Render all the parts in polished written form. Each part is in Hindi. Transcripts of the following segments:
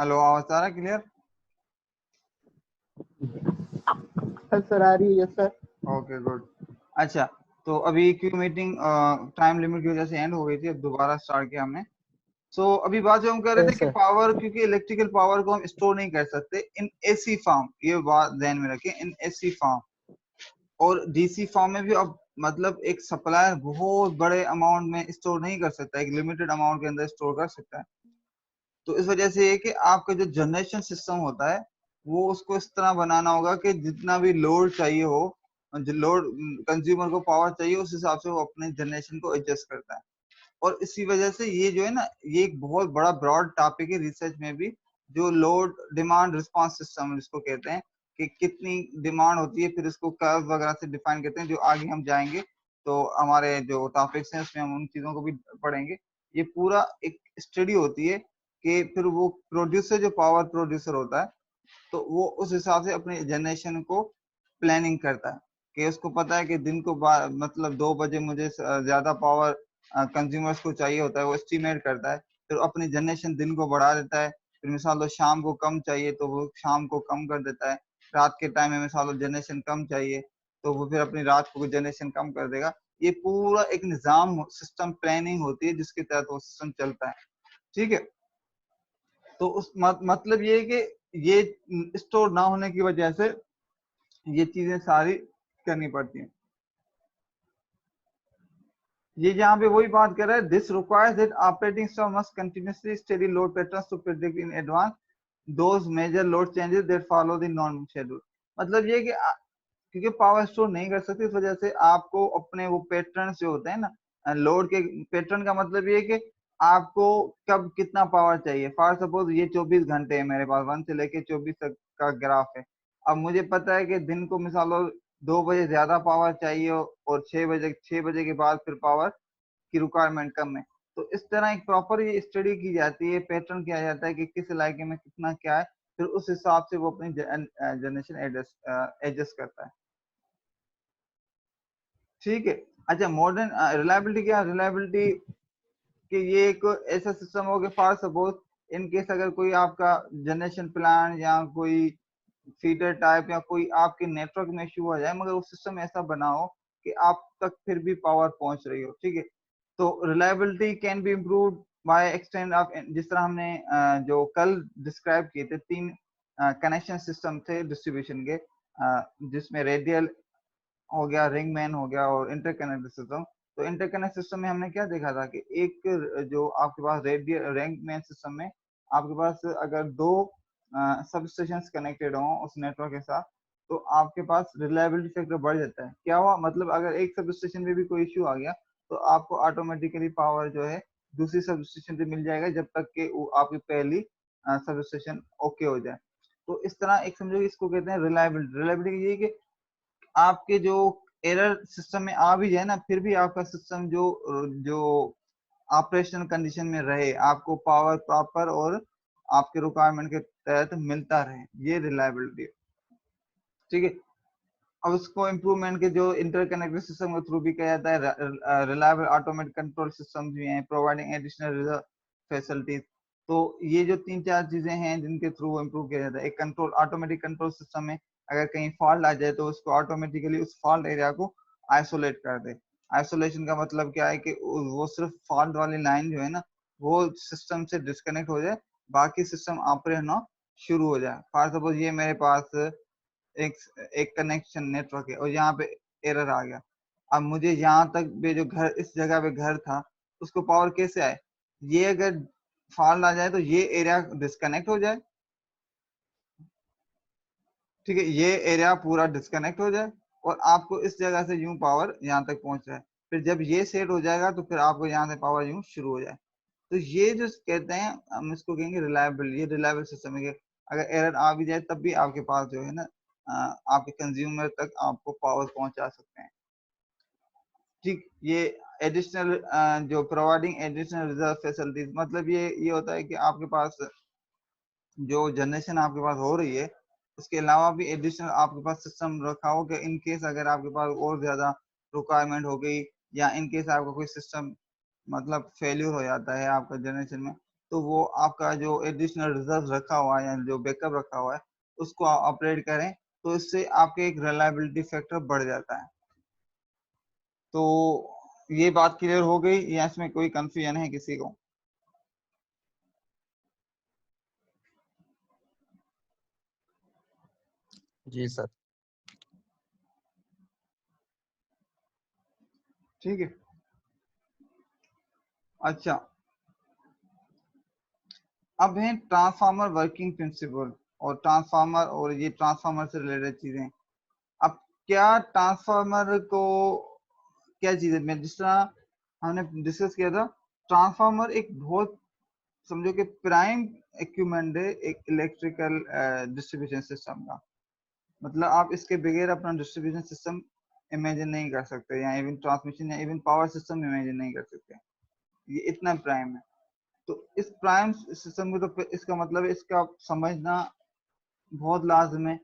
हेलो, आवाज आ रहा है क्लियर? सर आ रही है सर। Okay good. अच्छा, तो अभी क्यू मीटिंग टाइम लिमिट की वजह से एंड हो गई थी, अब दोबारा स्टार्ट किया हमने। सो अभी बात जो हम कर रहे थे यस कि सर। पावर, क्योंकि इलेक्ट्रिकल पावर को हम स्टोर नहीं कर सकते इन एसी फॉर्म, ये बात ध्यान में रखें, इन एसी फॉर्म और डीसी फॉर्म में भी। अब मतलब एक सप्लायर बहुत बड़े अमाउंट में स्टोर नहीं कर सकता, एक लिमिटेड अमाउंट के अंदर स्टोर कर सकता है। तो इस वजह से ये कि आपका जो जनरेशन सिस्टम होता है वो उसको इस तरह बनाना होगा कि जितना भी लोड चाहिए हो, जो लोड कंज्यूमर को पावर चाहिए, उस हिसाब से वो अपने जनरेशन को एडजस्ट करता है। और इसी वजह से ये जो है ना, ये एक बहुत बड़ा ब्रॉड टॉपिक है रिसर्च में भी, जो लोड डिमांड रिस्पांस सिस्टम जिसको कहते हैं, कि कितनी डिमांड होती है, फिर इसको कर्व वगैरह से डिफाइन करते हैं, जो आगे हम जाएंगे तो हमारे जो टॉपिक्स हैं उसमें हम उन चीजों को भी पढ़ेंगे। ये पूरा एक स्टडी होती है कि फिर वो प्रोड्यूसर, जो पावर प्रोड्यूसर होता है, तो वो उस हिसाब से अपने जनरेशन को प्लानिंग करता है, कि उसको पता है कि दिन को मतलब 2 बजे मुझे ज्यादा पावर कंज्यूमर्स को चाहिए होता है, वो एस्टिमेट करता है, फिर अपनी जनरेशन दिन को बढ़ा देता है। फिर मिसाल लो शाम को कम चाहिए तो वो शाम को कम कर देता है। रात के टाइम में मिसाल लो जनरेशन कम चाहिए तो वो फिर अपनी रात को जनरेशन कम कर देगा। ये पूरा एक निजाम, सिस्टम प्लानिंग होती है जिसके तहत वो सिस्टम चलता है। ठीक है, तो उस मतलब ये है कि ये स्टोर ना होने की वजह से ये चीजें सारी करनी पड़ती हैं। ये यहाँ पे वही बात कर रहा है, this requires that operating system must continuously study load patterns to predict in advance those major load changes that follow the normal schedule. मतलब ये कि क्योंकि पावर स्टोर नहीं कर सकते, इस वजह से आपको अपने वो पैटर्न्स जो होते हैं ना, लोड के पैटर्न का मतलब ये है कि आपको कब कितना पावर चाहिए। फॉर सपोज ये 24 घंटे है मेरे पास, 1 से लेके 24 तक का ग्राफ है। अब मुझे पता है कि दिन को मिसाल लो 2 बजे ज्यादा पावर चाहिए और 6 बजे के बाद फिर पावर की रिक्वायरमेंट कम है। तो इस तरह एक प्रॉपर ये स्टडी की जाती है, पैटर्न किया जाता है कि किस इलाके में कितना क्या है, फिर उस हिसाब से वो अपनी जनरेशन एडजस्ट करता है। ठीक है। अच्छा, मॉडर्न रिलायबिलिटी क्या, रिलायबिलिटी कि ये एक ऐसा सिस्टम हो कि फॉर सपोज इन केस अगर कोई आपका जनरेशन प्लान या कोई फीडर टाइप या कोई आपके नेटवर्क में इश्यू हो जाए, मगर वो सिस्टम ऐसा बना हो कि आप तक फिर भी पावर पहुंच रही हो। ठीक है, तो reliability can be improve bye extend of, जिस तरह हमने जो कल डिस्क्राइब किए थे, 3 कनेक्शन सिस्टम थे डिस्ट्रीब्यूशन के, जिसमें रेडियल हो गया, रिंग मैन हो गया और इंटरकनेक्ट सिस्टम। तो इंटरकनेक्ट सिस्टम में हमने क्या देखा था कि एक जो आपके पास रेडियल रिंग मैन सिस्टम में आपके पास अगर 2 सब स्टेशन कनेक्टेड हो उस नेटवर्क के साथ, तो आपके पास रिलायबिलिटी फैक्टर बढ़ जाता है। क्या हुआ, मतलब अगर एक सब स्टेशन में भी कोई इश्यू आ गया तो आपको ऑटोमेटिकली पावर जो है दूसरी सब स्टेशन से मिल जाएगा, जब तक कि आपकी पहली सब स्टेशन ओके हो जाए। तो इस तरह एक समझो, इसको कहते हैं रिलायबिलिटी। रिलायबिलिटी ये कि आपके जो एरर सिस्टम में आ भी जाए ना, फिर भी आपका सिस्टम जो जो ऑपरेशनल कंडीशन में रहे, आपको पावर प्रॉपर और आपके रिक्वायरमेंट के तहत मिलता रहे, ये रिलायबिलिटी। ठीक है, अब उसको इम्प्रूवमेंट के जो इंटरकनेक्टेड सिस्टम के थ्रू भी किया जाता है। रिलायबल ऑटोमेटिक कंट्रोल सिस्टम भी हैं, प्रोवाइडिंग एडिशनल रिजर्व फैसिलिटीज। तो ये जो 3-4 चीजें हैं जिनके थ्रू इम्प्रूव किया जाता है। एक कंट्रोल, ऑटोमेटिक कंट्रोल सिस्टम में अगर कहीं फॉल्ट आ जाए तो उसको ऑटोमेटिकली उस फॉल्ट एरिया को आइसोलेट कर दे। आइसोलेशन का मतलब क्या है कि वो सिर्फ फॉल्ट वाली लाइन जो है ना, वो सिस्टम से डिस्कनेक्ट हो जाए, बाकी सिस्टम ऑपरेट होना शुरू हो जाए। फॉर सपोज ये मेरे पास एक एक कनेक्शन नेटवर्क है और यहाँ पे एरर आ गया। अब मुझे यहाँ तक भी जो घर, इस जगह पे घर था, उसको पावर कैसे आए, ये अगर फॉल्ट आ जाए तो ये एरिया डिस्कनेक्ट हो जाए। ठीक है, ये एरिया पूरा डिस्कनेक्ट हो जाए और आपको इस जगह से यूं पावर यहाँ तक पहुंच जाए। फिर जब ये सेट हो जाएगा तो फिर आपको यहाँ से पावर यूं शुरू हो जाए। तो ये जो कहते हैं, हम इसको कहेंगे रिलायबल। ये रिलायबल सिस्टम है कि अगर एरर आ भी जाए तब भी आपके पास जो है ना, आपके कंज्यूमर तक आपको पावर पहुंचा सकते हैं। ठीक, ये एडिशनल जो प्रोवाइडिंग एडिशनल रिजर्व फैसिलिटीज, मतलब ये होता है कि आपके पास जो जनरेशन आपके पास हो रही है उसके अलावा भी एडिशनल आपके पास सिस्टम रखा हो कि इन केस अगर आपके पास और ज्यादा रिक्वायरमेंट हो गई, या इन केस आपका कोई सिस्टम मतलब फेल्यूर हो जाता है आपका जनरेशन में, तो वो आपका जो एडिशनल रिजर्व रखा हुआ है या जो बैकअप रखा हुआ है उसको ऑपरेट करें, तो इससे आपके एक रिलायबिलिटी फैक्टर बढ़ जाता है। तो ये बात क्लियर हो गई या इसमें कोई कंफ्यूजन है किसी को? जी सर। ठीक है। अच्छा, अब है ट्रांसफार्मर वर्किंग प्रिंसिपल और ट्रांसफार्मर, और ये ट्रांसफार्मर से रिलेटेड चीजें। अब क्या ट्रांसफार्मर को क्या चीज है, मैं जिस तरह हमने डिस्कस किया था, ट्रांसफार्मर एक बहुत समझो कि प्राइम इक्विपमेंट है एक इलेक्ट्रिकल डिस्ट्रीब्यूशन सिस्टम का। मतलब आप इसके बगैर अपना डिस्ट्रीब्यूशन सिस्टम इमेजिन नहीं कर सकते, या इवन ट्रांसमिशन या इवन पावर सिस्टम इमेजिन नहीं कर सकते, ये इतना प्राइम है। तो इस प्राइम सिस्टम में तो इसका मतलब है इसका समझना बहुत लाजम है।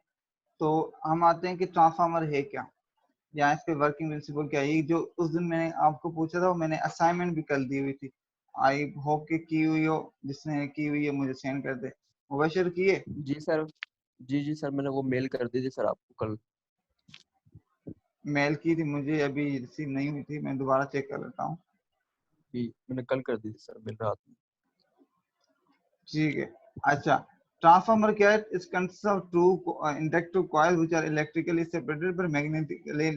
तो हम आते हैं कि ट्रांसफार्मर है क्या, या इसके वर्किंग प्रिंसिपल क्या है। ये जो उस दिन मैंने आपको पूछा था वो मैंने असाइनमेंट भी कल दी हुई थी, आई होप कि की हुई हो, जिसने की हुई है मुझे सेंड कर दे। मुबशर किए? जी सर। जी सर, मैंने वो मेल कर दी थी सर आपको कल। मेल की थी, मुझे अभी रिसीव नहीं हुई थी, मैं दोबारा चेक कर लेता हूँ। जी मैंने कल कर दी थी सर मेल रात में। ठीक है। अच्छा, ट्रांसफार्मर क्या है? It's consist of two inductive coil which are electrically separated but magnetically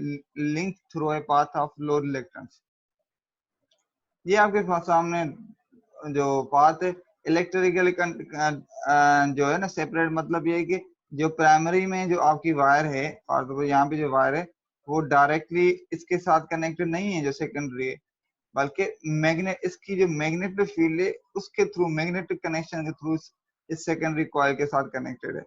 linked through a path of low reluctance। ये आपके सामने जो पाथ है इलेक्ट्रिकली जो है ना सेपरेट, मतलब ये है कि जो प्राइमरी में जो आपकी वायर है, और यहाँ पे जो वायर है वो डायरेक्टली इसके साथ कनेक्टेड नहीं है जो सेकेंडरी है, बल्कि मैग्नेट, इसकी जो मैग्नेटिक फील्ड है उसके थ्रू, मैग्नेटिक कनेक्शन के थ्रू इस सेकेंडरी कॉइल के साथ कनेक्टेड है।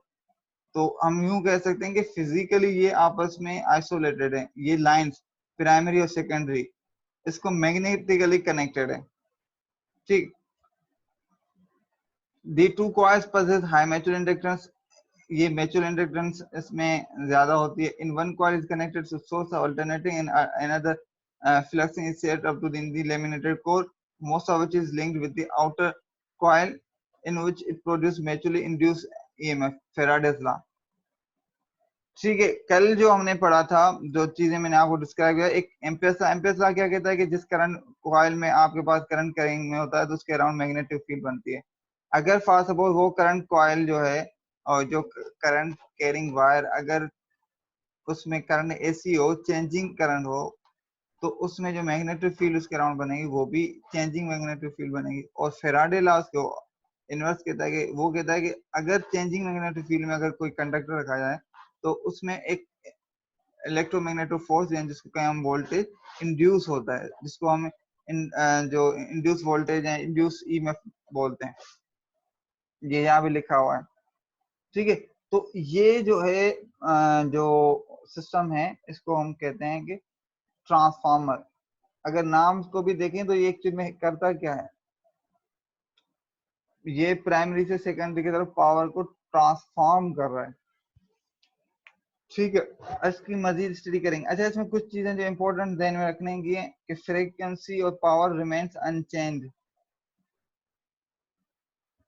तो हम यूं कह सकते हैं कि फिजिकली ये आपस में आइसोलेटेड है, ये लाइंस प्राइमरी और सेकेंडरी, इसको मैग्नेटिकली कनेक्टेड है। ठीक। The two coils possess high mutual inductance, ये म्यूचुअल इंडक्टेंस इसमें ज्यादा होती है। In one coil is connected to source alternating in another fluxing is set up to the laminated core, most of which is linked with the outer coil in which it produces mutually induced EMF, Faraday's law। ठीक है, कल जो हमने पढ़ा था, जो चीजें मैंने आपको डिस्क्राइब किया, एक एम्पियर्स लॉ। एम्पियर्स लॉ क्या कहता है कि जिस करंट कॉइल में आपके पास करंट कैरिंग में होता है तो उसके अराउंड मैग्नेटिक फील्ड बनती है। अगर फॉर सपोज वो करंट कॉइल जो है और जो करंट कैरिंग वायर, अगर उसमें करंट एसी हो, चेंजिंग करंट हो, तो उसमें जो मैग्नेटिक फील्ड उसके अराउंड बनेगी वो भी चेंजिंग मैग्नेटिक फील्ड बनेगी। और फेराडे लॉ उसको इनवर्स कहता है कि वो कहता है कि अगर चेंजिंग मैग्नेटिक फील्ड में अगर कोई कंडक्टर रखा जाए तो उसमें एक इलेक्ट्रोमैग्नेटिक फोर्स यानी जिसको हम वोल्टेज इंड्यूस होता है, जिसको हम जो इंड्यूस वोल्टेज या इंड्यूस ईएमएफ बोलते हैं, ये यहाँ भी लिखा हुआ है। ठीक है, तो ये जो है जो सिस्टम है इसको हम कहते हैं कि ट्रांसफार्मर। अगर नाम को भी देखें तो ये एक्चुअली में करता क्या है, ये प्राइमरी से सेकेंडरी की तरफ पावर को ट्रांसफॉर्म कर रहा है। ठीक है, इसकी मजीद स्टडी करेंगे। अच्छा, इसमें कुछ चीजें जो इंपॉर्टेंट ध्यान में रखने की है कि फ्रीक्वेंसी और पावर रिमेन्स अनचेंज।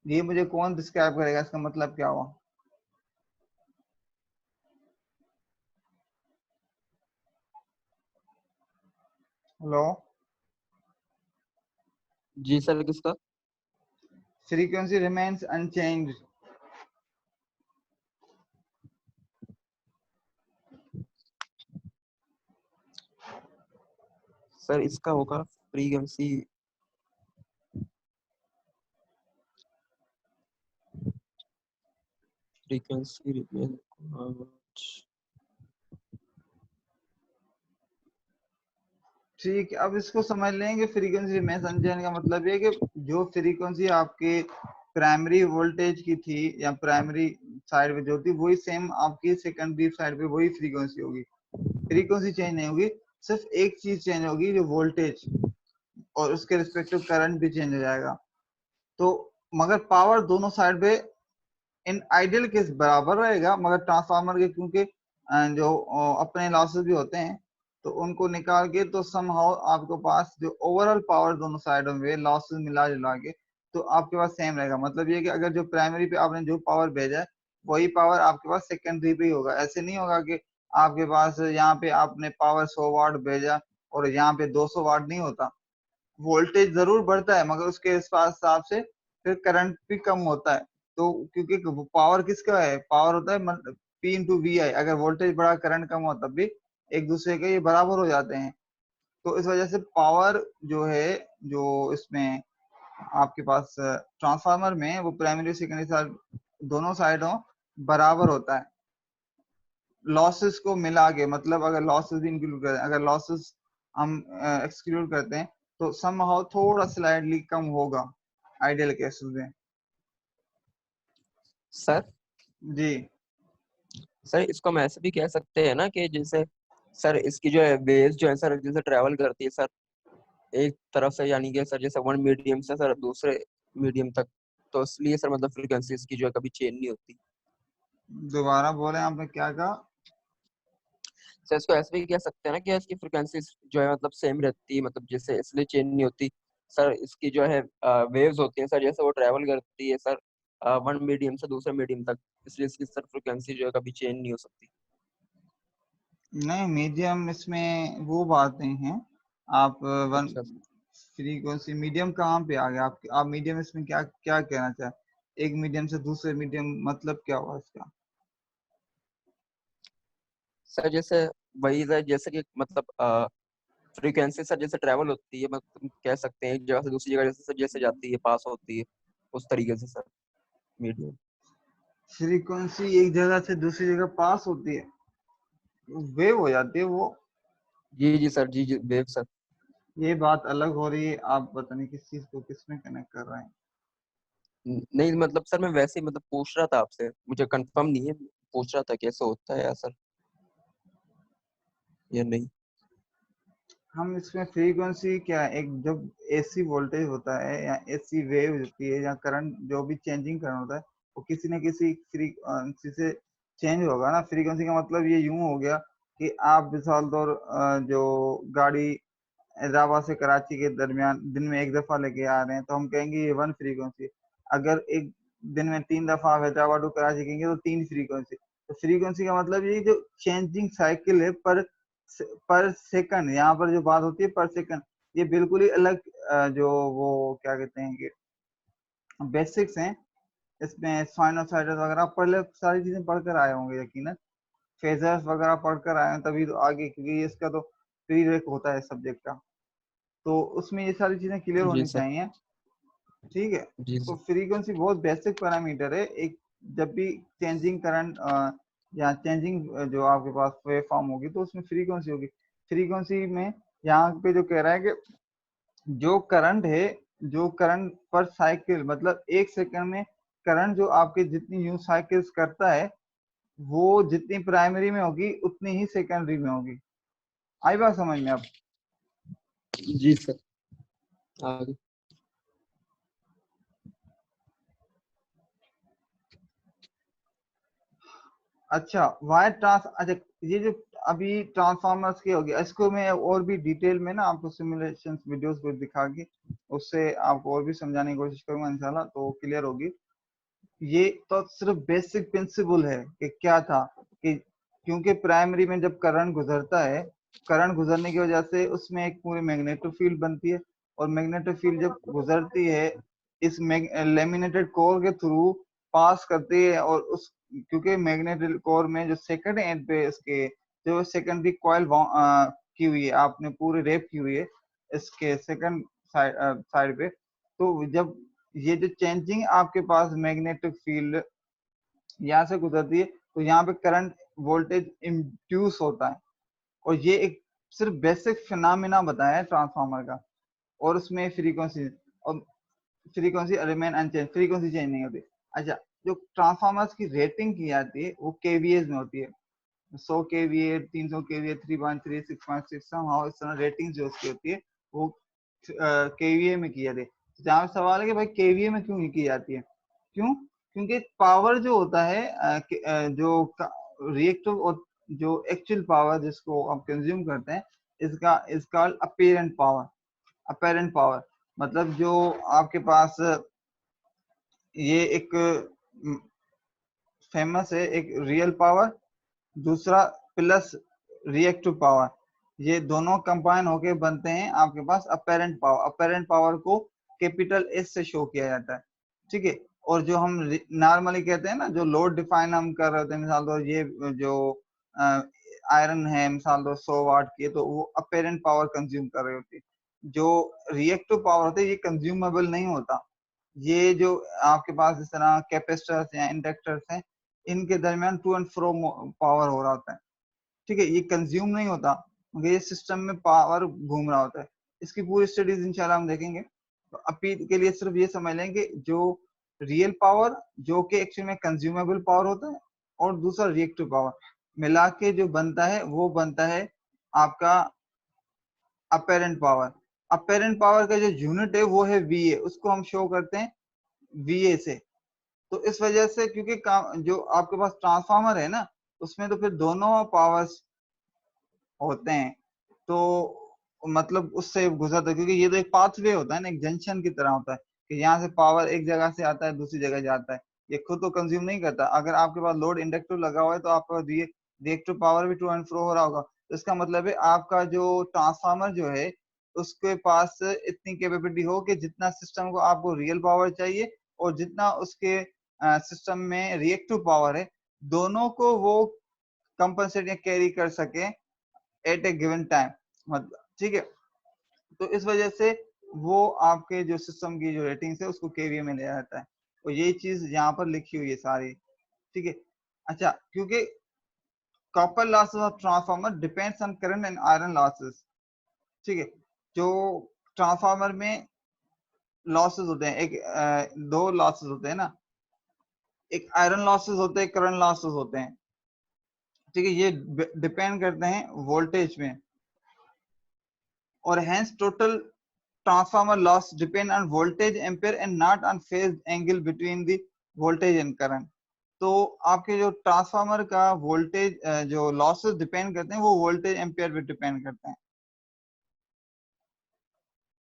ये मुझे कौन डिस्क्राइब करेगा, इसका मतलब क्या हुआ? हेलो, जी सर, किसका? Frequency remains unchange. सर इसका होगा फ्रीक्वेंसी रिमेन। ठीक है, अब इसको समझ लेंगे। फ्रीक्वेंसी रिमेन्स अनचेंज का मतलब ये कि जो फ्रीक्वेंसी आपके प्राइमरी वोल्टेज की थी या प्राइमरी साइड पे जो थी वही सेम आपकी सेकेंडरी साइड पे वही फ्रीक्वेंसी होगी, फ्रीक्वेंसी चेंज नहीं होगी। सिर्फ एक चीज चेंज होगी, जो वोल्टेज, और उसके रिस्पेक्टिव करंट भी चेंज हो जाएगा। तो मगर पावर दोनों साइड पे इन आइडियल केस बराबर रहेगा, मगर ट्रांसफार्मर के क्योंकि जो अपने लॉसेस भी होते हैं तो उनको निकाल के तो समहाउ आपके पास जो ओवरऑल पावर दोनों साइडों में लॉसेस मिला जुला के तो आपके पास सेम रहेगा। मतलब ये कि अगर जो प्राइमरी पे आपने जो पावर भेजा है वही पावर आपके पास सेकेंडरी पे ही होगा। ऐसे नहीं होगा कि आपके पास यहाँ पे आपने पावर 100 वाट भेजा और यहाँ पे 200 वाट नहीं होता। वोल्टेज जरूर बढ़ता है मगर उसके हिसाब से फिर करंट भी कम होता है। तो क्योंकि पावर किसका है, पावर होता है पी इंटू वी आई। अगर वोल्टेज बढ़ा करंट कम हो तब भी एक दूसरे के ये बराबर हो जाते हैं। तो इस वजह से पावर जो है, जो इसमें आपके पास ट्रांसफार्मर में वो प्राइमरी सेकेंडरी साइड दोनों साइडों बराबर होता है। लॉसेस को मिला के, मतलब अगर लॉसेस भी इंक्लूड करें, अगर लॉसेस हम एक्सक्लूड करते हैं तो समहाउ थोड़ा स्लाइडली कम होगा आइडियल केसेस में। सर जी सर इसको हम ऐसे भी कह सकते हैं ना कि जैसे सर इसकी जो है वेव्स जो है सर जैसे ट्रेवल करती है सर एक तरफ से, यानी कि सर जैसे वन मीडियम से सर दूसरे मीडियम तक, तो इसलिए सर मतलब फ्रीक्वेंसी इसकी जो है कभी चेंज नहीं होती। दोबारा बोले आपने क्या कहा? सर इसको ऐसे भी कह सकते हैं ना कि इसकी फ्रीक्वेंसी जो है मतलब सेम रहती है, मतलब जैसे इसलिए चेंज नहीं होती। सर इसकी जो है वेव्स होती हैं सर, जैसे वो ट्रेवल करती है सर वन मीडियम से दूसरे मीडियम तक, इसलिए इसकी सर फ्रीक्वेंसी जो है कभी चेंज नहीं हो सकती। नहीं, मीडियम इसमें वो बात नहीं है। आप वन अच्छा सर। फ्रीक्वेंसी मीडियम कहाँ पे आ गया? आप मीडियम इसमें क्या क्या कहना चाहे? एक मीडियम से दूसरे मीडियम मतलब क्या हुआ इसका? सर जैसे वही सर जैसे कि मतलब फ्रीक्वेंसी सर जैसे ट्रेवल होती है, मतलब कह सकते हैं एक जगह से दूसरी जगह जैसे सर जैसे जाती है पास होती है, उस तरीके से सर मीडियम। फ्रीक्वेंसी एक जगह से दूसरी जगह पास होती है, वेव हो जाती है वो। जी जी सर, जी जी वेव सर। ये बात अलग हो रही है, आप पता नहीं किस चीज को किस में कनेक्ट कर रहे हैं। नहीं मतलब सर मैं वैसे ही मतलब पूछ रहा था आपसे, मुझे कंफर्म नहीं है, पूछ रहा था कैसे होता है या सर या नहीं। हम इसमें फ्रीक्वेंसी क्या है, एक जब एसी वोल्टेज होता है या एसी वेव होती है या करंट जो भी चेंजिंग करंट होता है वो किसी न किसी फ्रीक्वेंसी से चेंज होगा ना। फ्रीक्वेंसी का मतलब ये यूं हो गया कि आप मिसाल तौर जो गाड़ी हैदराबाद से कराची के दरमियान दिन में एक दफा लेके आ रहे हैं तो हम कहेंगे ये वन फ्रीक्वेंसी। अगर एक दिन में 3 दफा आप हैदराबाद टू कराची कहेंगे तो 3 फ्रीक्वेंसी। तो फ्रीक्वेंसी का मतलब ये जो चेंजिंग साइकिल है पर सेकंड, यहाँ पर जो बात होती है पर सेकंड, ये बिल्कुल ही अलग जो वो क्या कहते हैं कि बेसिक्स हैं। इसमें साइनोसाइडस वगैरह पढ़ ले, सारी चीजें पढ़कर आए होंगे यकीनन। फेजर्स वगैरह पढ़कर आए हैं तभी तो आगे, क्योंकि इसका तो प्री रेक होता है सब्जेक्ट का, तो उसमें ये सारी चीजें क्लियर जी होनी सर। चाहिए। ठीक है। जी तो सर। फ्रीक्वेंसी बहुत बेसिक पैरामीटर है। एक जब भी चेंजिंग करंट या चेंजिंग जो आपके पास वेव फॉर्म होगी तो उसमें फ्रीक्वेंसी होगी। फ्रीक्वेंसी में यहाँ पे जो कह रहा है कि जो करंट है, जो करंट पर साइकिल, मतलब एक सेकंड में करंट जो आपके जितनी न्यू साइकिल्स करता है वो जितनी प्राइमरी में होगी उतनी ही सेकेंडरी में होगी। आई बात समझ में अब? जी सर आगे। अच्छा अच्छा, ये जो अभी ट्रांसफार्मर्स की होगी इसको मैं और भी डिटेल में ना आपको सिमुलेशन वीडियोस को दिखा के उससे आपको और भी समझाने की कोशिश करूंगा, इंशाल्लाह तो क्लियर होगी। ये तो सिर्फ बेसिक प्रिंसिपल है कि क्या था कि क्योंकि प्राइमरी में जब करंट गुजरता है, करंट गुजरने की वजह से उसमें एक पूरी मैग्नेटिक फील्ड बनती है और मैग्नेटिक फील्ड जब गुजरती है इस लेमिनेटेड कोर के थ्रू पास करती है और उस क्योंकि मैग्नेटिक कोर में जो सेकंड एंड पे इसके जो सेकेंडरी कॉइल की हुई है, आपने पूरी रेप की हुई है इसके सेकंड साइड पे। तो जब ये जो चेंजिंग आपके पास मैग्नेटिक फील्ड यहाँ से गुजरती है तो यहाँ पे करंट वोल्टेज इंड्यूस होता है। और ये एक सिर्फ बेसिक फिनोमिना बताया है ट्रांसफार्मर का। और उसमें फ्रीक्वेंसी और frequency remain unchange, frequency change नहीं होती। अच्छा, जो ट्रांसफार्मर्स की रेटिंग की जाती है वो केवीए में होती है। 100 केवीए, 300 केवीए, 3.3, 6.6, इस तरह रेटिंग जो उसकी होती है वो केवीए में की जाती है। जहाँ सवाल है कि भाई केवीए में क्यों नहीं की जाती है? क्यों? क्योंकि पावर जो होता है जो रिएक्टिव और जो एक्चुअल पावर जिसको आप कंज्यूम करते हैं इसका अपीरेंट पावर। अपीरेंट पावर मतलब जो आपके पास ये एक फेमस है, एक रियल पावर, दूसरा प्लस रिएक्टिव पावर, ये दोनों कंबाइन होके बनते हैं आपके पास अपेरेंट पावर। अपेरेंट पावर को कैपिटल एस से शो किया जाता है, ठीक है। और जो हम नॉर्मली कहते हैं ना, जो लोड डिफाइन हम कर रहे होते हैं, मिसाल दो ये जो आयरन है मिसाल दो 100 वाट की, तो वो अपेरेंट पावर कंज्यूम कर रही होती है। जो रिएक्टिव पावर होता है ये कंज्यूमेबल नहीं होता। ये जो आपके पास जिस तरह कैपेसिटर्स या इंडक्टर्स हैं, इनके दरमियान टू एंड फ्रो पावर हो रहा होता है, ठीक है। ये कंज्यूम नहीं होता, मगर ये सिस्टम में पावर घूम रहा होता है। इसकी पूरी स्टडीज इंशाल्लाह हम देखेंगे। तो अभी के लिए सिर्फ ये समझ लेंगे, जो रियल पावर जो कि एक्चुअली में कंज्यूमेबल पावर होता है, और दूसरा रिएक्टिव पावर, मिला के जो बनता है वो बनता है आपका अपेरेंट पावर। अपेरेंट पावर का जो यूनिट है वो है वीए, उसको हम शो करते हैं वीए से। तो इस वजह से, क्योंकि जो आपके पास ट्रांसफार्मर है ना, उसमें तो फिर दोनों पावर्स होते हैं, तो मतलब उससे गुजरता है, क्योंकि ये तो एक पाथवे होता है ना, एक जंक्शन की तरह होता है, कि यहाँ से पावर एक जगह से आता है दूसरी जगह जाता है। ये खुद तो कंज्यूम नहीं करता। अगर आपके पास लोड इंडक्टिव लगा हुआ है तो आपका रिएक्टिव पावर भी टू एंड फ्रो हो रहा होगा। तो इसका मतलब है आपका जो ट्रांसफार्मर जो है, उसके पास इतनी कैपेबिलिटी हो कि जितना सिस्टम को आपको रियल पावर चाहिए और जितना उसके सिस्टम में रिएक्टिव पावर है, दोनों को वो कंपनसेट या कैरी कर सके एट ए गिवन टाइम, मतलब, ठीक है। तो इस वजह से वो आपके जो सिस्टम की जो रेटिंग्स है उसको केवीए में ले जाता है, और यही चीज यहाँ पर लिखी हुई है सारी, ठीक है। अच्छा, क्योंकि copper losses of transformer depends on current and iron losses, ठीक है। जो ट्रांसफार्मर में लॉसेस होते हैं, दो लॉसेस होते हैं ना, एक आयरन लॉसेस होते हैं, करंट लॉसेस होते हैं, ठीक है। ये डिपेंड करते हैं वोल्टेज में, और hence total transformer loss depend on voltage ampere and not on phase angle between the voltage and current। तो आपके जो ट्रांसफार्मर का वोल्टेज जो लॉसेस डिपेंड करते हैं, वो वोल्टेज एम्पियर पे डिपेंड करते हैं,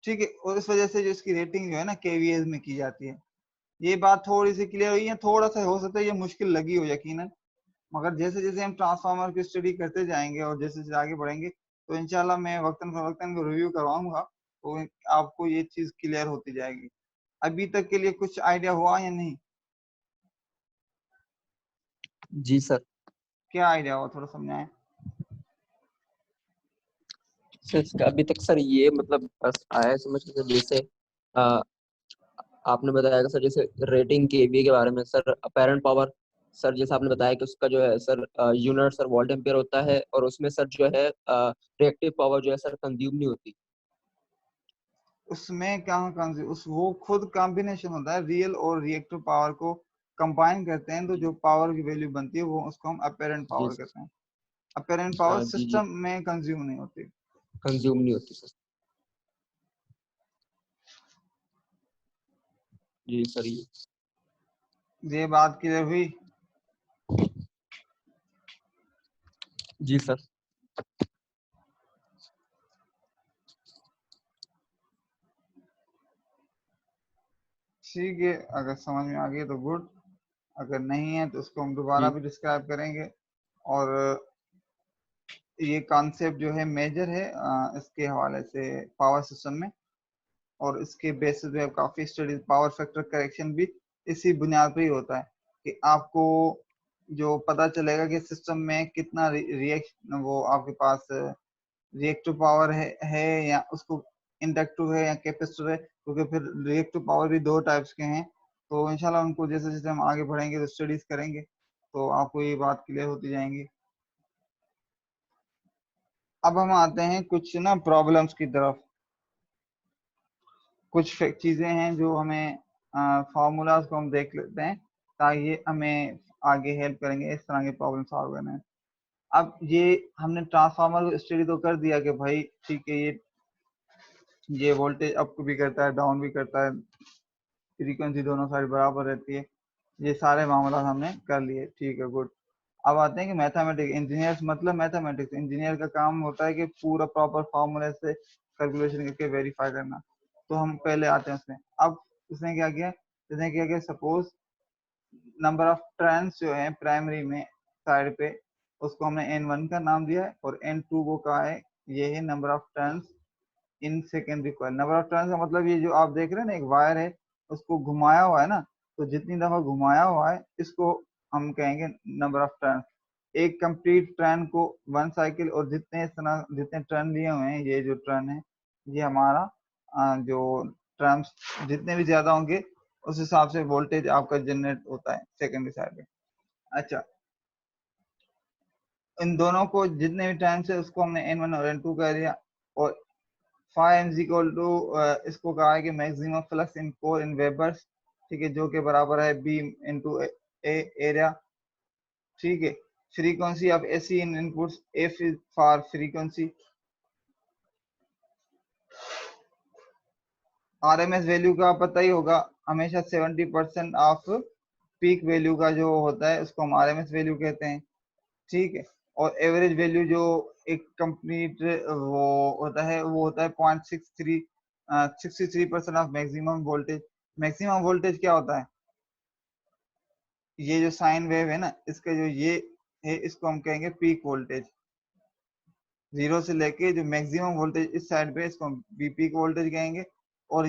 ठीक है। और इस वजह से जो इसकी रेटिंग जो है ना केवीए में की जाती है। ये बात थोड़ी सी क्लियर हुई है, थोड़ा सा हो सकता है ये मुश्किल लगी हो यकीनन, मगर जैसे जैसे हम ट्रांसफार्मर की स्टडी करते जाएंगे और जैसे जैसे आगे बढ़ेंगे, तो इंशाल्लाह मैं वक्तन फवक्तन रिव्यू करवाऊंगा, तो आपको ये चीज क्लियर होती जाएगी। अभी तक के लिए कुछ आइडिया हुआ या नहीं? जी सर। क्या आइडिया हुआ, थोड़ा समझाएं। सर इसका अभी तक सर ये मतलब बस आया समझ के सर, जैसे अ, आपने बताया कि सर जैसे रेटिंग केवीए के बारे में सर, अपेरेंट पावर सर जैसे आपने बताया कि उसका जो है sir unit sir volt ampere होता है, और उसमें सर जो है रिएक्टिव पावर जो है सर कंज्यूम नहीं होती। उसमें उस वो खुद कॉम्बिनेशन होता है, रियल और रिएक्टिव पावर को कंबाइन करते हैं, तो जी जो पावर की वैल्यू बनती है वो उसको हम अपेरेंट जी पावर सर। कहते हैं। अपेरेंट पावर जी जी, सिस्टम में कंज्यूम नहीं होती। कंज्यूम नहीं होती सर। जी सर ये बात क्लियर हुई? जी सर। ठीक है, अगर समझ में आ गई तो गुड, अगर नहीं है तो उसको हम दोबारा जी भी डिस्क्राइब करेंगे। और ये कॉन्सेप्ट जो है मेजर है इसके हवाले से पावर सिस्टम में, और इसके बेसिस पे काफी स्टडीज, पावर फैक्टर करेक्शन भी इसी बुनियाद पे ही होता है, कि आपको जो पता चलेगा कि सिस्टम में कितना रिएक्शन, वो आपके पास रिएक्टिव पावर है या उसको इंडक्टिव है या कैपेसिटिव है, क्योंकि फिर रिएक्टिव पावर भी दो टाइप्स के हैं। तो इंशाल्लाह उनको जैसे जैसे हम आगे बढ़ेंगे तो स्टडीज करेंगे, तो आपको ये बात क्लियर होती जाएंगी। अब हम आते हैं कुछ ना प्रॉब्लम्स की तरफ। कुछ चीजें हैं जो हमें फार्मूलाज को हम देख लेते हैं, ताकि ये हमें आगे हेल्प करेंगे इस तरह के प्रॉब्लम सॉल्व करने में। अब ये हमने ट्रांसफार्मर को स्टडी तो कर दिया कि भाई ठीक है, ये वोल्टेज अप भी करता है डाउन भी करता है, फ्रीक्वेंसी दोनों साइड बराबर रहती है, ये सारे मामला हमने कर लिए, ठीक है गुड। अब आते हैं कि मैथमेटिक्स, इंजीनियर्स मतलब मैथमेटिक्स, इंजीनियर का काम होता है कि पूरा प्रॉपर फॉर्मूले से कैलकुलेशन करके वेरीफाई करना। तो हम पहले आते हैं उसमें। अब उसने क्या किया, जैसे कि अगर सपोज नंबर ऑफ टर्न्स जो है प्राइमरी में साइड पे, उसको हमने n1 का नाम दिया है, और n2 को कहा है ये है number of turns in secondary coil. Number of turns का मतलब ये जो आप देख रहे हैं ना, एक वायर है उसको घुमाया हुआ है ना, तो जितनी दफा घुमाया हुआ है इसको हम कहेंगे नंबर ऑफ टर्न्स। एक कंप्लीट टर्न को 1 साइकिल, और जितने टर्न लिए हुए हैं, ये जो टर्न है ये हमारा जो टर्न्स जितने भी ज्यादा होंगे उस हिसाब से वोल्टेज आपका जनरेट होता है सेकेंडरी साइड पे। अच्छा, इन दोनों को जितने भी टाइम्स है उसको हमने n1 और n2 कह दिया, और फाइव इज इक्वल टू इसको कहा है कि maximum flux in core in Weber's, ठीक है, जो कि बराबर है b इंटू एरिया, ठीक है। Frequency of AC in inputs, F is for frequency. RMS value का पता ही होगा, हमेशा 70% ऑफ पीक वैल्यू का जो होता है उसको हम आरएमएस वैल्यू कहते हैं, ठीक है। और एवरेज वैल्यू जो एक कंप्लीट वो होता है, वो होता है 0.63 63% of maximum voltage. Maximum voltage क्या होता है, ये जो साइन वेव है ना, इसका जो ये है इसको हम कहेंगे पीक वोल्टेज। जीरो से लेके जो मैक्सिमम वोल्टेज इस साइड पे, इसको हम पीक वोल्टेज कहेंगे, और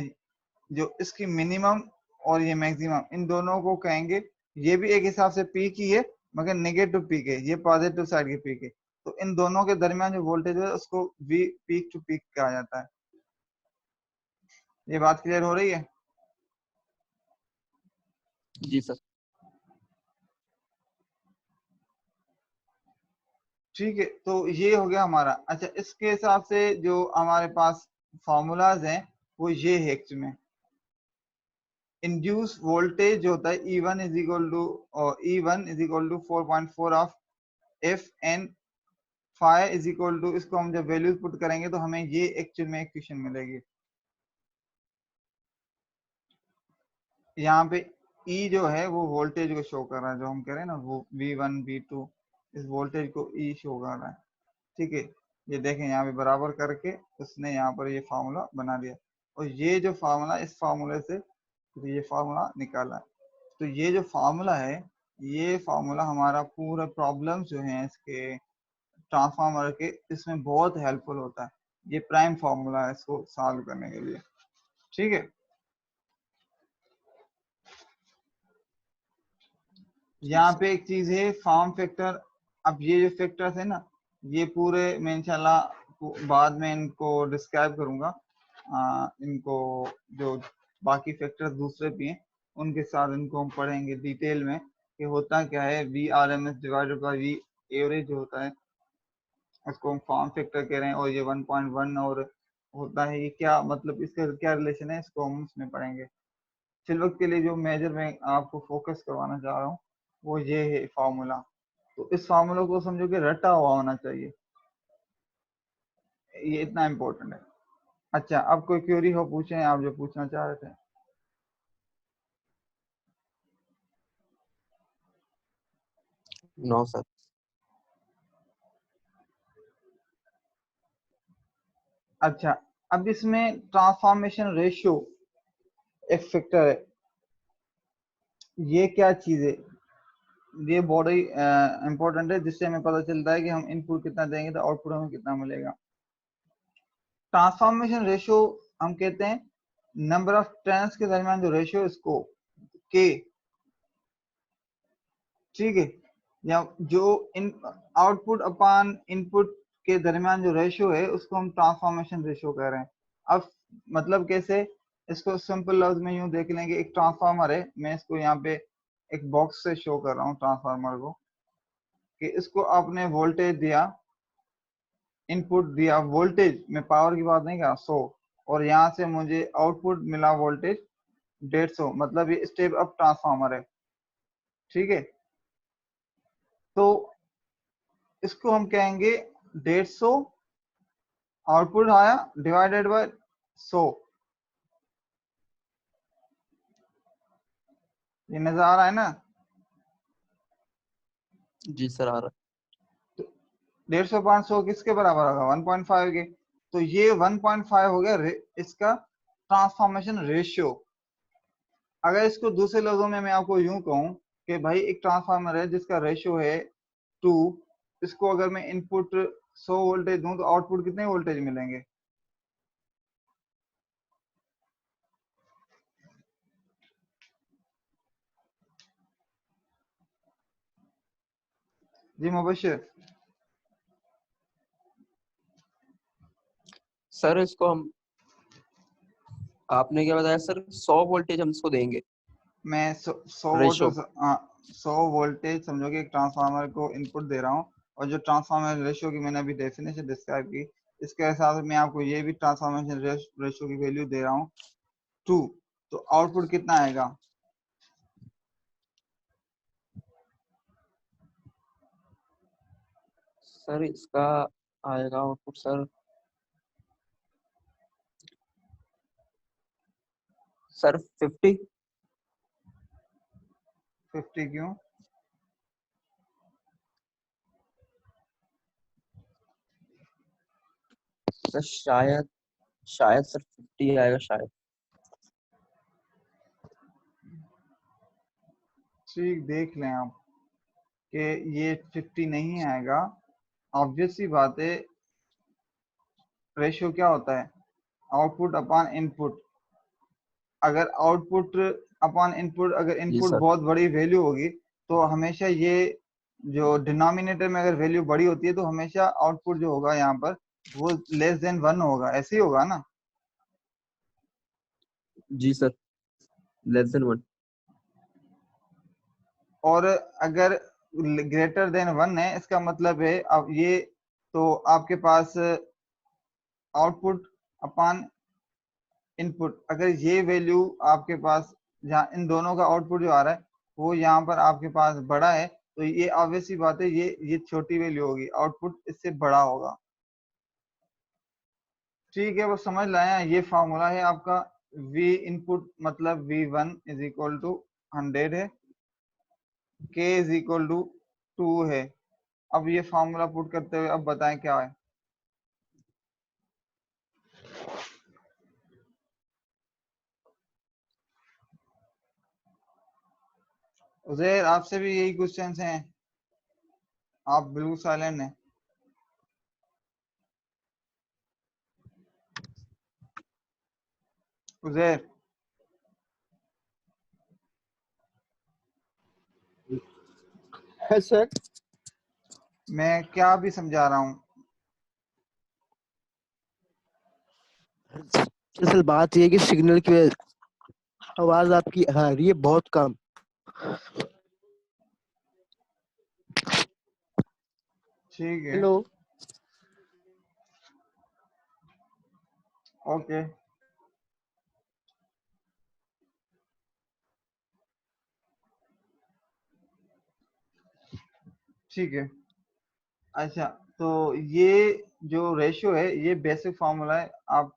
जो इसकी मिनिमम और ये मैक्सिमम, इन दोनों को कहेंगे, ये भी एक हिसाब से पीक ही है मगर नेगेटिव पीक है, ये पॉजिटिव साइड की पीक है। तो इन दोनों के दरमियान जो वोल्टेज है उसको वी पीक टू पीक कहा जाता है। ये बात क्लियर हो रही है? जी सर। ठीक है, तो ये हो गया हमारा। अच्छा, इसके हिसाब से जो हमारे पास फॉर्मूलाज हैं वो ये है एक्चुअली। इंड्यूस वोल्टेज जो होता है E1 is equal to E1 is equal to 4.4 of f N phi is equal to, इसको हम जब वैल्यूज पुट करेंगे तो हमें ये एक्चुअल में इक्वेशन मिलेगी। यहाँ पे E जो है वो वोल्टेज को शो कर रहा है, जो हम कह रहे हैं ना वो V1 V2, इस वोल्टेज को E शो कर रहा है, ठीक है। ये देखें यहाँ पे बराबर करके उसने यहाँ पर ये फार्मूला बना दिया, और ये जो फार्मूला, इस फार्मूले से तो ये फार्मूला निकाला है। तो ये जो फार्मूला है, ये फार्मूला हमारा पूरा प्रॉब्लम जो है इसके ट्रांसफार्मर के, इसमें बहुत हेल्पफुल होता है। ये प्राइम फार्मूला है इसको सॉल्व करने के लिए, ठीक है। यहाँ पे एक चीज है फॉर्म फैक्टर। अब ये जो फैक्टर्स है ना, ये पूरे मैं इंशाल्लाह बाद में इनको डिस्क्राइब करूंगा। इनको जो बाकी फैक्टर्स दूसरे भी हैं उनके साथ इनको हम पढ़ेंगे डिटेल में कि होता क्या है। V R M S divided by V average जो होता है उसको हम फॉर्म फैक्टर कह रहे हैं, और ये 1.1 और होता है, ये क्या मतलब इसका क्या रिलेशन है इसको हम उसमें पढ़ेंगे। फिल वक्त के लिए जो मेजर मैं आपको फोकस करवाना चाह रहा हूँ वो ये है फार्मूला। तो इस फार्मूला को समझो कि रटा हुआ होना चाहिए, ये इतना इम्पोर्टेंट है। अच्छा, अब कोई क्वेरी हो पूछें आप जो पूछना चाह रहे थे। No sir. अच्छा, अब इसमें ट्रांसफॉर्मेशन रेशियो एक फैक्टर है, ये क्या चीज है, ये बहुत ही इंपॉर्टेंट है, जिससे हमें पता चलता है कि हम इनपुट कितना देंगे तो आउटपुट हमें कितना मिलेगा। ट्रांसफॉर्मेशन रेशियो हम कहते हैं नंबर ऑफ टर्न्स के दरमियान जो रेशियो इसको के, ठीक है, या जो इन आउटपुट अपॉन इनपुट के दरमियान जो रेशियो है उसको हम ट्रांसफॉर्मेशन रेशियो कह रहे हैं। अब मतलब कैसे, इसको सिंपल लफ्ज में यूं देख लेंगे, एक ट्रांसफार्मर है, मैं इसको यहाँ पे एक बॉक्स से शो कर रहा हूँ ट्रांसफार्मर को, कि इसको आपने वोल्टेज दिया, इनपुट दिया वोल्टेज, मैं पावर की बात नहीं कर रहा 100, और यहाँ से मुझे आउटपुट मिला वोल्टेज 150, मतलब ये स्टेप अप ट्रांसफार्मर है, ठीक है। तो इसको हम कहेंगे 150 आउटपुट आया डिवाइडेड बाय 100। ये नजर आ रहा है ना? जी सर आ रहा है। 150 500 किसके बराबर होगा? 1.5 के। तो ये 1.5 हो गया इसका ट्रांसफॉर्मेशन रेशियो। अगर इसको दूसरे लफ्जों में मैं आपको यूं कहूं कि भाई एक ट्रांसफार्मर है जिसका रेशियो है 2, इसको अगर मैं इनपुट 100 वोल्टेज दूं तो आउटपुट कितने वोल्टेज मिलेंगे? जी मुबशिर। सर इसको हम, आपने क्या बताया सर, 100 वोल्टेज हम इसको देंगे मैं 100 रेशो। वोल्ट 100 वोल्टेज समझो कि एक ट्रांसफार्मर को इनपुट दे रहा हूँ, और जो ट्रांसफार्मर रेशियो की मैंने अभी डेफिनेशन डिस्क्राइब की, इसके हिसाब से मैं आपको ये भी ट्रांसफॉर्मेशन रेशियो की वैल्यू दे रहा हूँ 2, तो आउटपुट कितना आएगा? सर इसका आएगा आउटपुट सर, सर 50। 50 क्यों? सर शायद, शायद सर 50 आएगा शायद। ठीक, देख लें आप कि ये 50 नहीं आएगा। ऑब्वियस सी बात है, रेशियो क्या होता है? Output upon input. अगर आउटपुट अपॉन इनपुट, अगर जी इनपुट सर। बहुत बड़ी वैल्यू होगी तो हमेशा ये जो डिनोमिनेटर में अगर वैल्यू बड़ी होती है तो हमेशा आउटपुट जो होगा यहाँ पर वो लेस देन 1 होगा, ऐसे ही होगा ना? जी सर, लेस देन 1। और अगर ग्रेटर देन 1 है, इसका मतलब है अब ये, तो आपके पास आउटपुट अपॉन इनपुट, अगर ये वैल्यू आपके पास, जहाँ इन दोनों का आउटपुट जो आ रहा है वो यहाँ पर आपके पास बड़ा है, तो ये ऑब्वियस सी बात है, ये छोटी वैल्यू होगी, आउटपुट इससे बड़ा होगा। ठीक है, वो समझ लाए। ये फार्मूला है आपका, v इनपुट मतलब v1 इज इक्वल टू 100 है, k इज इक्वल टू 2 है। अब ये फार्मूला पुट करते हुए अब बताएं क्या है। उजैर, आपसे भी यही क्वेश्चंस हैं? आप बिल्कुल साइलेंट हैं। उजैर, है सर। मैं क्या भी समझा रहा हूँ। दरअसल बात ये है कि सिग्नल की आवाज आपकी आ रही है बहुत कम। ठीक है, हेलो। ओके, ठीक है। अच्छा, तो ये जो रेशियो है ये बेसिक फार्मूला है। आप,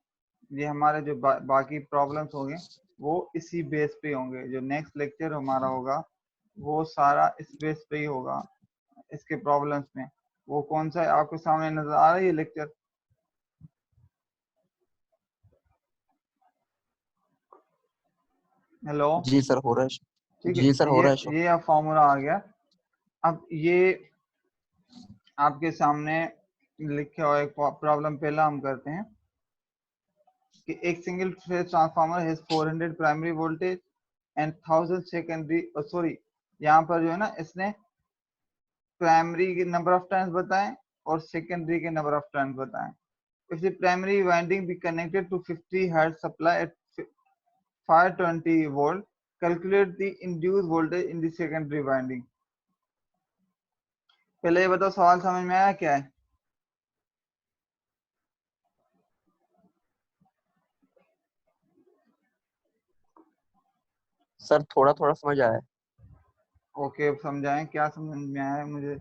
ये हमारे जो बाकी प्रॉब्लम्स होंगे वो इसी बेस पे होंगे। जो नेक्स्ट लेक्चर हमारा होगा वो सारा इस बेस पे ही होगा, इसके प्रॉब्लम्स में। वो कौन सा है आपके सामने नजर आ रही है लेक्चर? हेलो, जी सर हो रहा है, ठीक है। जी सर हो रहा है शो। ये अब फॉर्मूला आ गया। अब ये आपके सामने लिखा हुआ एक प्रॉब्लम पहला हम करते हैं कि एक single phase transformer has 400 primary voltage and 1000 secondary, sorry, यहाँ पर जो है ना इसने प्राइमरी के नंबर ऑफ टर्न्स बताएं और सेकेंडरी के नंबर ऑफ टर्न्स बताएं। If the primary winding be connected to 50 hertz supply at 520 volt, calculate the induced voltage in the secondary winding. पहले ये बताओ, सवाल समझ में आया क्या है? सर थोड़ा थोड़ा समझ आया है। ओके, अब समझाएं क्या समझ में आया है मुझे।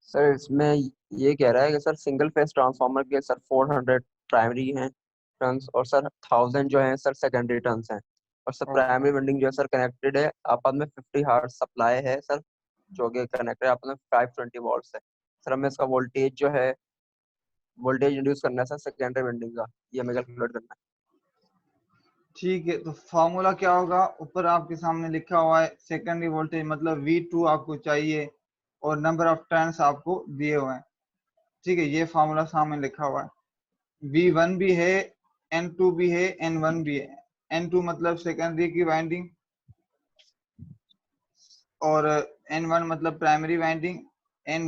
सर इसमें ये कह रहा है कि सर सिंगल फेज ट्रांसफार्मर के सर 400 प्राइमरी हैं टर्न्स, और सर 1000 जो है सर सेकेंडरी टर्न्स हैं, और सर ओके, प्राइमरी वाइंडिंग जो है सर कनेक्टेड है आपस में 50 हर्ट्ज सप्लाई है सर, जो कि कनेक्टेड है आपस में 520 वोल्ट है। सर हमें इसका वोल्टेज जो है, वोल्टेज इंड्यूस करना है सर सेकेंडरी वाइंडिंग का, ये हमें कैलकुलेट करना है। ठीक है, तो फॉर्मूला क्या होगा, ऊपर आपके सामने लिखा हुआ है। सेकेंडरी वोल्टेज मतलब V2 आपको चाहिए और नंबर ऑफ टर्न्स आपको दिए हुए हैं। ठीक है, ये फॉर्मूला सामने लिखा हुआ है। V1 भी है, N2 भी है, N1 भी है। N2 मतलब सेकेंडरी की वाइंडिंग और N1 मतलब प्राइमरी वाइंडिंग,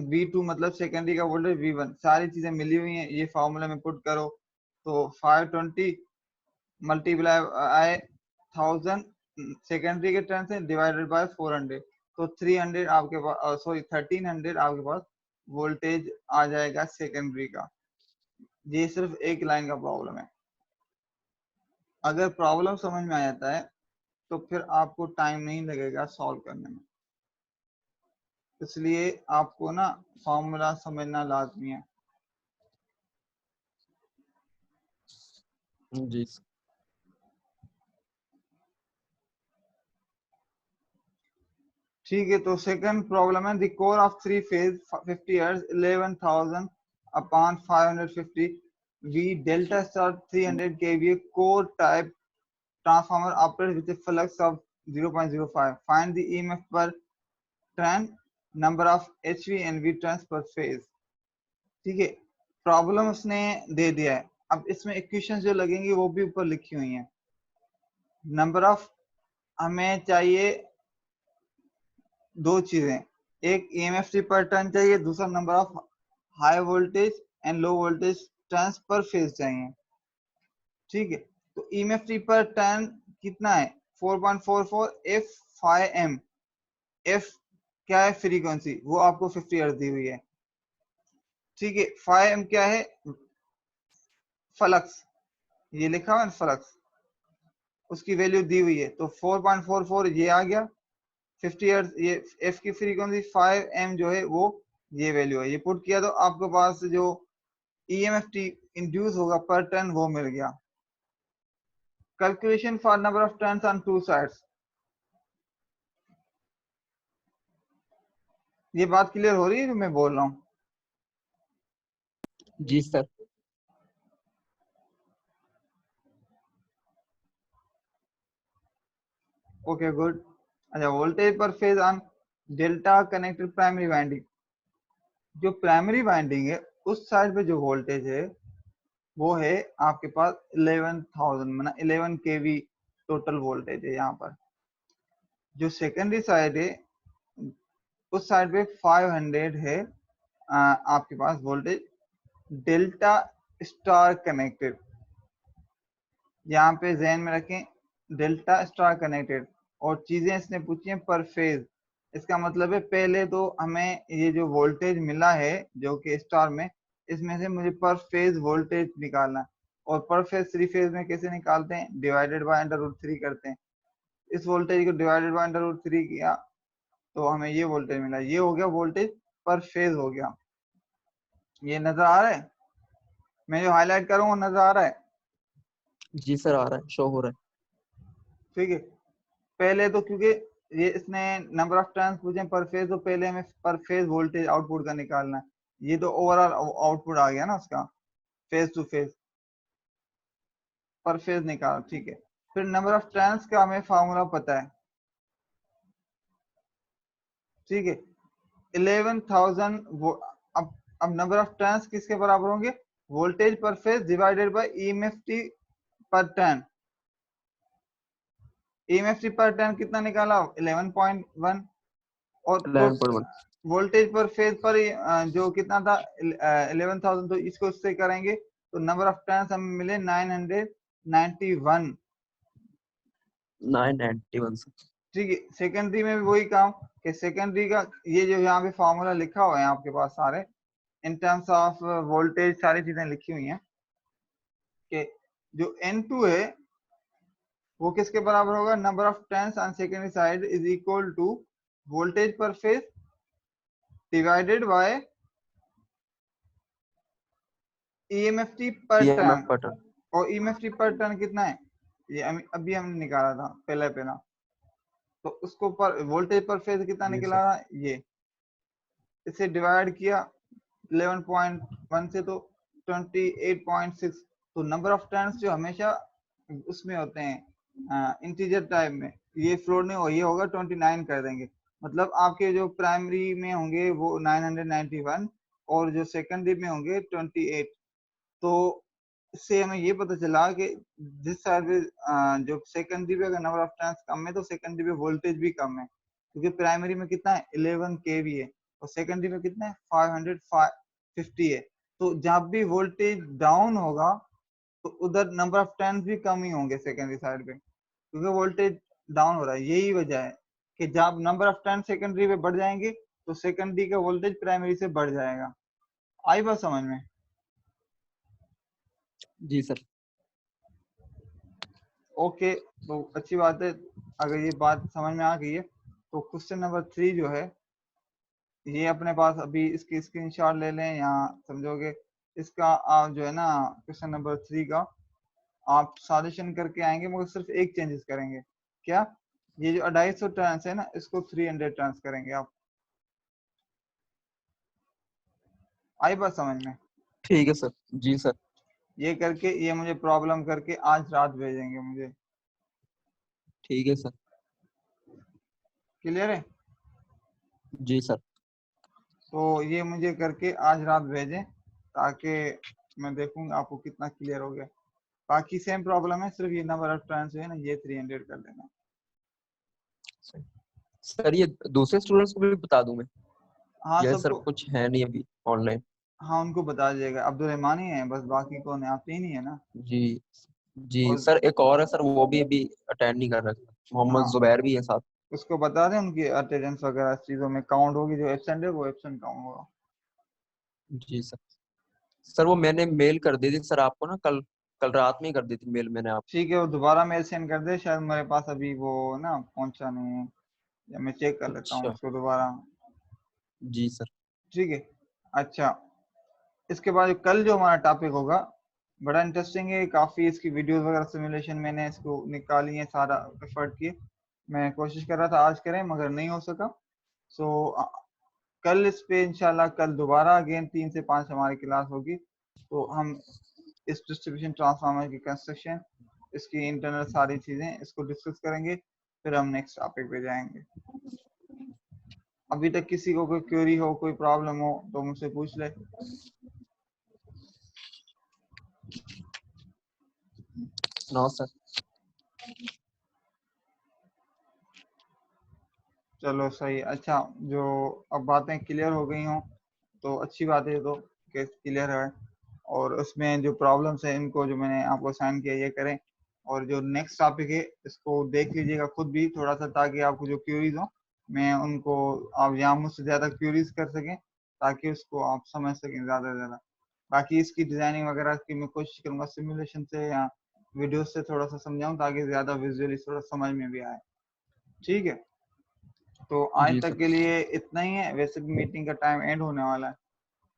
V2 मतलब सेकेंडरी का वोल्टेज V1। सारी चीजें मिली हुई हैं, ये फॉर्मूला में पुट करो तो 520 मल्टीप्लाई आए 1000 सेकेंडरी के टर्न से डिवाइडेड बाय 400, तो 300 आपके पास, सॉरी 1300 आपके पास वोल्टेज आ जाएगा सेकेंडरी का। ये सिर्फ एक लाइन का प्रॉब्लम है। अगर प्रॉब्लम समझ में आ जाता है तो फिर आपको टाइम नहीं लगेगा सॉल्व करने में, इसलिए आपको ना फॉर्मूला समझना लाजमी है। जी ठीक है, तो सेकंड प्रॉब्लम है, the core of three phase 50 hertz 11,000 upon 550 V delta star 300 kVA core type transformer operates with a flux of 0.05. Find the EMF per turn, number of HV and V turns per phase. ठीक है, प्रॉब्लम उसने दे दिया है। अब इसमें इक्वेशन जो लगेंगी वो भी ऊपर लिखी हुई हैं। नंबर ऑफ हमें चाहिए दो चीजें, एक EMF पर टर्न चाहिए, दूसरा number of high voltage and low voltage turns per phase चाहिए। ठीक है, तो EMF पर टर्न कितना है 4.44 F5M। F क्या है, फ्रीक्वेंसी, वो आपको 50 हर्ट्ज दी हुई है। ठीक है, 5M क्या है, फ्लक्स, ये लिखा हुआ है फ्लक्स, उसकी वैल्यू दी हुई है। तो 4.44 ये आ गया, 50 हर्ट्ज ये एफ की फ्रीक्वेंसी, 5M जो है वो ये वैल्यू है। ये पुट किया तो आपके पास जो EMF इंड्यूस होगा पर टर्न वो मिल गया। Calculation for number of turns on two sides. ये बात क्लियर हो रही है जो मैं बोल रहा हूँ? जी सर। Okay good. अच्छा, voltage per phase on delta connected primary winding. जो प्राइमरी वाइंडिंग है उस साइड पे जो वोल्टेज है वो है आपके पास 11,000 माना 11 kV टोटल वोल्टेज है यहाँ पर। जो सेकेंडरी साइड है उस साइड पे 500 है आपके पास वोल्टेज डेल्टा स्टार कनेक्टेड। यहाँ पे ध्यान में रखें डेल्टा स्टार कनेक्टेड, और चीजें इसने पूछी हैं पर फेज। इसका मतलब है पहले तो हमें ये जो वोल्टेज मिला है जो कि स्टार में, इसमें से मुझे पर फेज वोल्टेज निकालना है। और पर फेज थ्री फेज में कैसे निकालते हैं, डिवाइडेड बाय √3 करते हैं। इस वोल्टेज को डिवाइडेड बाय √3 किया तो हमें ये वोल्टेज मिला। ये हो गया वोल्टेज पर फेज हो गया। ये नजर आ रहा है, मैं जो हाईलाइट करूंगा नजर आ रहा है? जी सर, आ रहा है, शो हो रहा है। ठीक है, पहले तो क्योंकि ये इसने नंबर ऑफ टर्न्स पूछे पर फेज, तो पहले हमें पर फेज वोल्टेज आउटपुट का निकालना है। ये तो ओवरऑल आउटपुट आ गया ना उसका, फेज टू फेज पर फेज निकाल। ठीक है, फिर नंबर ऑफ टर्न्स का हमें फार्मूला पता है। ठीक है, 11,000 अब नंबर ऑफ टर्न्स किसके बराबर होंगे, voltage per phase divided by EMF per turn. EMF per turn कितना निकाला 11.1, और 11.1। वोल्टेज पर फेज पर जो कितना था 11,000, तो इसको इससे करेंगे तो नंबर ऑफ टर्न्स हमें मिले 991। 991 सर। ठीक है, सेकेंडरी में भी वही काम कि सेकेंडरी का ये जो यहाँ पे फॉर्मूला लिखा हुआ है आपके पास सारे इन टर्म्स ऑफ वोल्टेज सारी चीजें लिखी हुई हैं कि जो N2 है वो किसके बराबर होगा, number of turns on secondary side is equal to voltage per phase divided by EMF per EMF turn. Pattern. और EMF पर टर्न कितना है, ये अभी हमने निकाला था पहला, तो उसको पर वोल्टेज पर फेज कितना जी निकला सर। था, ये इसे डिवाइड किया 11.1 से तो 28.6। तो नंबर ऑफ टर्न्स जो हमेशा उसमें होते हैं इंटीजर टाइप में, ये फ्लोट नहीं होगा, ये होगा 29 कर देंगे। मतलब आपके जो प्राइमरी में होंगे वो 991 और जो सेकेंडरी में होंगे 28। तो इससे हमें ये पता चला कि जिस साइड पे जो सेकेंडरी पे अगर नंबर ऑफ टर्न्स कम है तो सेकेंडरी पे वोल्टेज भी कम है, क्योंकि प्राइमरी में कितना है 11 kV है और सेकेंडरी में कितना है 550 है। तो जब भी वोल्टेज डाउन होगा तो उधर नंबर ऑफ टर्न्स भी कम ही होंगे सेकेंडरी साइड पे, क्योंकि वोल्टेज डाउन हो रहा है। यही वजह है कि जब नंबर ऑफ टर्न सेकेंडरी पे बढ़ जाएंगे तो सेकेंडरी का वोल्टेज प्राइमरी से बढ़ जाएगा। आई बात समझ में? जी सर। ओके, तो अच्छी बात है। अगर ये बात समझ में आ गई है तो क्वेश्चन नंबर 3 जो है ये अपने पास अभी इसकी स्क्रीनशॉट ले लें, यहाँ समझोगे इसका। आप जो है ना क्वेश्चन नंबर 3 का आप सॉल्यूशन करके आएंगे, मगर सिर्फ एक चेंजेस करेंगे। क्या? ये जो 250 टर्न्स है ना, इसको 300 टर्न्स करेंगे आप। आई बात समझ में? ठीक है सर। जी सर। ये करके ये मुझे प्रॉब्लम करके आज रात भेजेंगे मुझे। ठीक है सर। क्लियर है? जी सर। तो ये मुझे करके आज रात भेजें ताकि मैं देखूंगा आपको कितना क्लियर हो गया। बाकी सेम प्रॉब्लम है, सिर्फ ये नंबर ऑफ टर्न्स जो है ना ये 300 कर देना। सर ये दूसरे स्टूडेंट्स को भी बता दूं मैं, हाँ या सर सबको, कुछ है नहीं अभी ऑनलाइन? हाँ उनको बता दीजिएगा। अब्दुल रहमान ही है बस, बाकी कौन है? आप तीन ही है ना? जी। जी और सर, एक और है सर, वो भी अभी अटेंड नहीं कर रहा। मोहम्मद हाँ जुबैर भी है साथ। उसको बता दें, उनकी अटेंडेंस वगैरह चीजों में काउंट होगी, जो एब्सेंट है वो एब्सेंट काउंट होगा। जी सर। सर वो मैंने मेल कर दी थी सर आपको ना, कल कल रात में ही कर दी थी मेल मैंने आप। ठीक है, वो दोबारा मेल सेंड कर दे, शायद मेरे पास अभी वो ना पहुंचा नहीं है, या मैं चेक कर लेता हूँ अच्छा। उसको दोबारा। जी सर। ठीक है। अच्छा, इसके बाद कल जो हमारा टॉपिक होगा बड़ा इंटरेस्टिंग है, काफी इसकी वीडियोस वगैरह सिमुलेशन मैंने इसको निकाली है, सारा एफर्ट किए। मैं कोशिश कर रहा था आज करें मगर नहीं हो सका। सो कल इस पे इंशाल्लाह कल दोबारा अगेन 3 से 5 हमारी क्लास होगी। तो हम इस डिस्ट्रीब्यूशन ट्रांसफार्मर की कंस्ट्रक्शन, इसकी इंटरनल सारी चीजें इसको डिस्कस करेंगे, फिर हम नेक्स्ट टॉपिक पे जाएंगे। अभी तक किसी को कोई क्वेरी हो, कोई प्रॉब्लम हो तो मुझसे पूछ ले। No sir. चलो सही। अच्छा, जो अब बातें क्लियर हो गई हों तो अच्छी बात है, तो केस क्लियर है। और उसमें जो प्रॉब्लम्स है इनको जो मैंने आपको असाइन किया ये करें, और जो नेक्स्ट टॉपिक है इसको देख लीजिएगा खुद भी थोड़ा सा, ताकि आपको जो क्यूरीज हो मैं उनको, आप यहाँ मुझसे ज़्यादा क्यूरीज कर सकें ताकि उसको आप समझ सकें ज़्यादा से ज़्यादा। बाकी इसकी डिज़ाइनिंग वगैरह की मैं कोशिश करूँगा सिमुलेशन से या वीडियो से थोड़ा सा समझाऊँ ताकि ज़्यादा विजुअली थोड़ा समझ में भी आए। ठीक है, तो आज जी तक सर। के लिए इतना ही है, वैसे भी मीटिंग का टाइम एंड होने वाला है।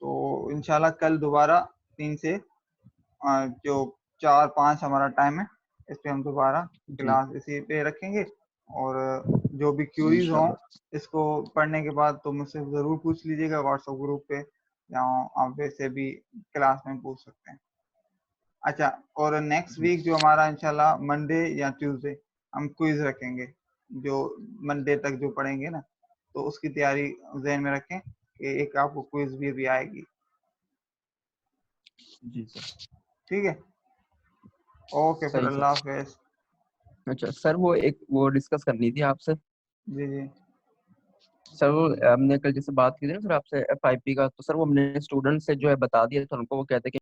तो इंशाल्लाह कल दोबारा 3 से जो 4-5 हमारा टाइम है इस पे हम दोबारा जी क्लास इसी पे रखेंगे। और जो भी क्यूरीज हों इंशाल्लाह। इसको पढ़ने के बाद तो मुझसे ज़रूर पूछ लीजिएगा व्हाट्सएप ग्रुप पे, या आप वैसे भी क्लास में पूछ सकते हैं। अच्छा, और नेक्स्ट जी वीक जो हमारा इंशाल्लाह मंडे या ट्यूसडे हम क्विज रखेंगे, जो मंडे तक जो पढ़ेंगे ना, तो उसकी तैयारी जहन में रखें कि एक आपको क्विज भी अभी आएगी। जी सर। ठीक है, ओके, फिर सही सर। अल्लाह हाफिज। अच्छा सर, वो डिस्कस करनी थी आपसे। जी जी। सर वो हमने कल जैसे बात की थी ना सर आपसे FIP का, तो सर वो हमने स्टूडेंट से जो है बता दिया, तो उनको वो कहते हैं कि